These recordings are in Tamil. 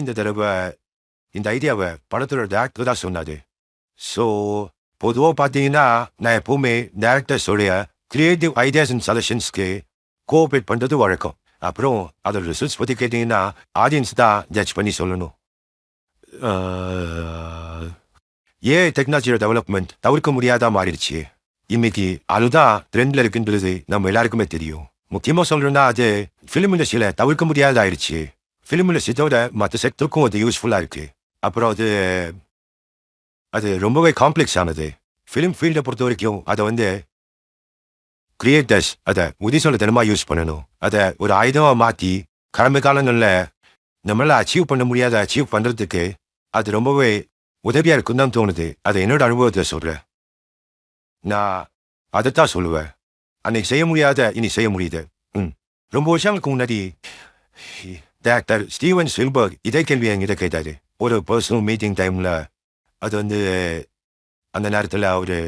இந்த தடவை இந்த ஐடியாவை படத்தோட டேரக்டர் தான் சொன்னாரு. ஸோ பொதுவாக பார்த்தீங்கன்னா நான் எப்பவுமே டேரக்டர்ஸோடைய கிரியேட்டிவ் ஐடியாஸ் அண்ட் சஜஷன்ஸ்க்கு கோஆப்ரேட் பண்ணுறது வழக்கம். அப்புறம் அதோட ரிசல்ட்ஸ் பற்றி கேட்டிங்கன்னா ஆடியன்ஸ் தான் ஜட்ஜ் பண்ணி சொல்லணும். டெக்னாலஜியோட டெவலப்மெண்ட் தவிர்க்க முடியாதா மாறிடுச்சு. இன்னைக்கு அதுதான் ட்ரெண்டில் இருக்குன்றது நம்ம எல்லாருக்குமே தெரியும். முக்கியமாக சொல்கிறோன்னா அது ஃபிலிம் இண்டஸ்ட்ரியில் தவிர்க்க முடியாதாயிடுச்சு. ஃபிலிம் இண்டஸ்ட்ரியோட மற்ற செக்டருக்கும் அது யூஸ்ஃபுல்லாக இருக்குது. அப்புறம் அது ரொம்பவே காம்ப்ளெக்ஸ் ஆனது. ஃபிலிம் ஃபீல்டை பொறுத்த வரைக்கும் அதை கிரியேட்டர்ஸ் அதை உதிசொல்லத்தனமாக யூஸ் பண்ணணும். அதை ஒரு ஆயுதமாக மாற்றி கடமை காலங்களில் நம்மளால் அச்சீவ் பண்ண முடியாத அச்சீவ் பண்ணுறதுக்கு அது ரொம்பவே உதவியாக இருக்குன்னு தான் தோணுது. அதை என்னோட அனுபவத்தை சொல்கிறேன். நான் அதைத்தான் சொல்லுவேன். அன்னைக்கு செய்ய முடியாத இனி செய்ய முடியுது. ரொம்ப வருஷங்களுக்கு முன்னாடி டாக்டர் ஸ்டீவன் ஸ்பில்பர்க் இதே கேள்வி என்கிட்ட கேட்டாரு. ஒரு பர்சனல் மீட்டிங் டைமில் அது அந்த நேரத்தில் ஒரு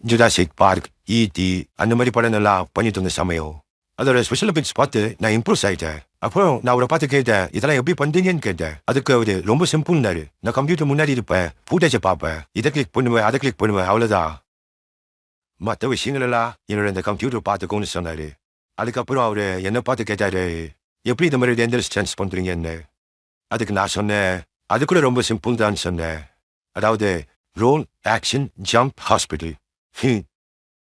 ஜுராசிக் பார்க், ஈடி அந்த மாதிரி படங்கள்லாம் பண்ணிட்டு இருந்த சமயம் அதோட ஸ்பெஷல் எஃபெக்ட்ஸ் பார்த்து நான் இம்ப்ரூவ் ஆகிட்டேன். அப்புறம் நான் அவரை பார்த்து கேட்டேன், இதெல்லாம் எப்படி பண்ணுறீங்கன்னு கேட்டேன். அதுக்கு அவர் ரொம்ப சிம்பிள்னாரு. நான் கம்ப்யூட்டர் முன்னாடி இருப்பேன், ஃபுட்டேஜை பார்ப்பேன், இதை கிளிக் பண்ணுவேன், அதை கிளிக் பண்ணுவேன், அவ்வளோதான். மற்ற விஷயங்கள் எல்லாம் என்னோட இந்த கம்ப்யூட்டர் பார்த்துக்கோன்னு சொன்னார். அதுக்கப்புறம் அவர் என்னை பார்த்து கேட்டார், எப்படி இந்த மாதிரி எந்த ஸ்டான்ஸ் பண்ணுறீங்கன்னு. அதுக்கு நான் சொன்னேன், அது கூட ரொம்ப சிம்பிள் தான் சொன்னேன். அதாவது ரோல், ஆக்ஷன், ஜம்ப், ஹாஸ்பிட்டல்.